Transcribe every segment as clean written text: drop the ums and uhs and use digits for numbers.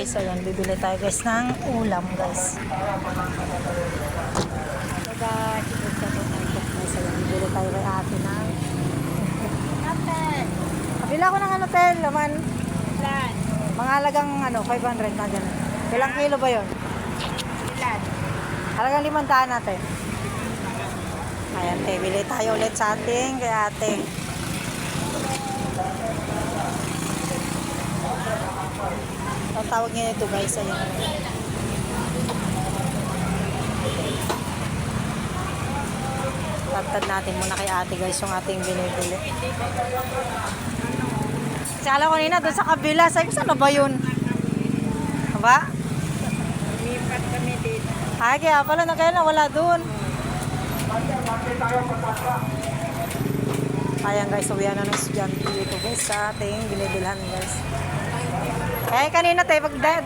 guys, ayan, bibili tayo guys ng ulam guys. So guys, guys, ayan, bibili tayo kay ate ng kabila ko ng ano tel, laman. Mga halagang ano, 500 na dyan. Ilang kilo ba yun? Ilan? Halagang 500 natin. Ayan, te, bili tayo ulit sa ating kay ate. Ang tawag niya ito guys, ayan. Tatad natin muna kay ate guys yung ating binibili. Kasi alam ko kanina doon sa kabila, sabi ko saan ba yun? Diba? Lipat kami dito. Ay, kaya pala na kaya wala doon. Ayan guys, uwihan na ng estudyante dito guys sa ating binibilhan guys. Eh kanina tayo pagdaan.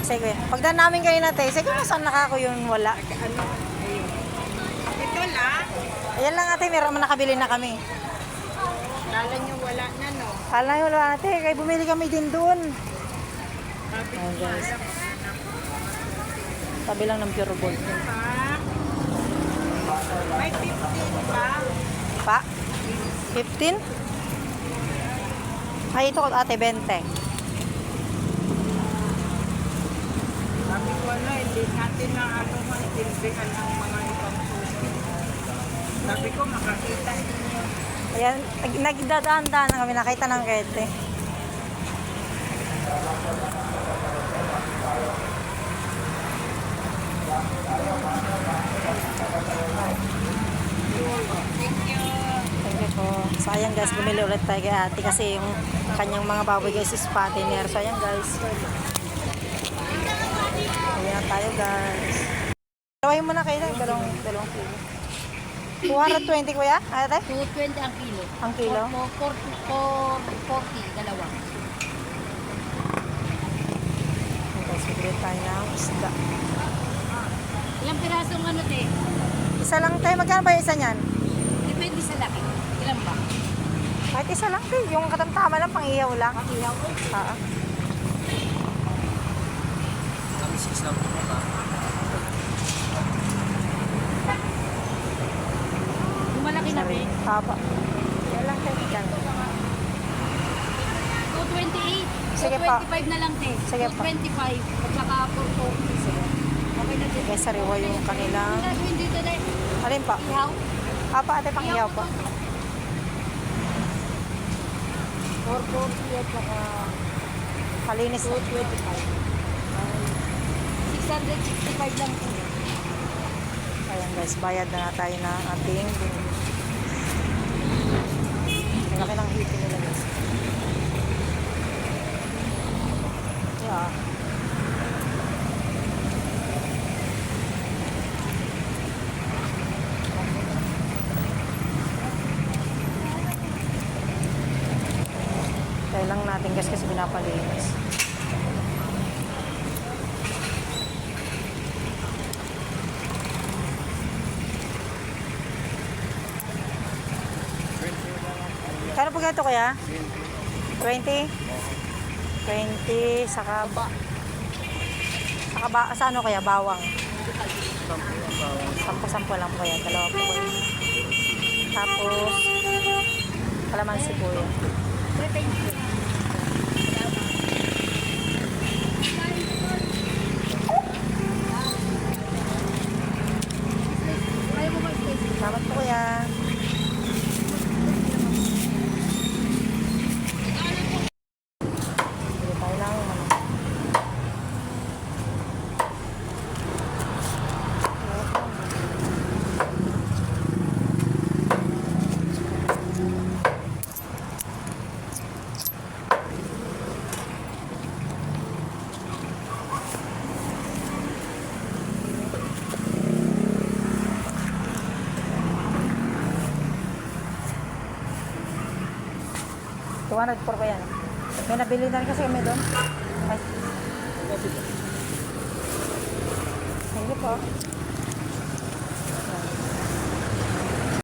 Sige, pagdaan namin kanina tayo. Sige, saan nakako yun? Wala. Ito lang. Ayan lang ate, meron nakabili na kami. Kala nyo wala na, no? Kala nyo wala ate, kaya bumili kami din doon. Ayan guys. Tabi lang ng pure gold. May 15 pa. Pa? 15? Ay, ito ate, 20. Sabi ko hindi natin na magsilbihan ng mga ibang susi. Sabi ko makakita ninyo. Ayan, nagdadaan-daan na kami, nakita ng kete. Thank you. Thank you po. So ayan guys, bumili ulit tayo kay ate kasi yung kanyang mga baboy guys is patiner. So ayan guys. Ayan tayo guys. Tawain mo na kayo lang, dalawang kilo. 220 kuya? Ate? 220 ang kilo. Ang kilo? 440, dalawa. Ayan guys, bibili tayo ng isda. Ilang pirasong ano, te? Isa lang tayo, magkano ba yung isa niyan? Depende sa laki. Ilan ba? Kahit isa lang tayo, yung katantama lang, pang ihaw lang. Ang ilaw ko. Kami 6 lang po ba? Yung malaki na, te. Papa. Yan lang tayo dyan. 228. Sige pa. 225 na lang, te. Sige pa. 225. At saka 440. Sige. Okay na, te. Guys, sariwa yung kanilang... Ang gagawin dito, te. Alin pa? Ihaw. Papa, ate, pang ihaw pa. 440 at saka Malinis. 225. 665 lang, te. Ayan guys, bayad na tayo ng ating ang laki ng hipin nila guys. Yeah. Kaya lang natin guys kasi pinapalinis. Kano po ganito kaya? 20? 20 saka sa ano kaya? Bawang. 10 lang po kaya. Dalawa po kaya. Tapos kalamansi po yan. Salamat po kuya. Bili tayo lang ano. $204 pa yan. May nabili na rin kasi kami doon. Ay. Thank you po.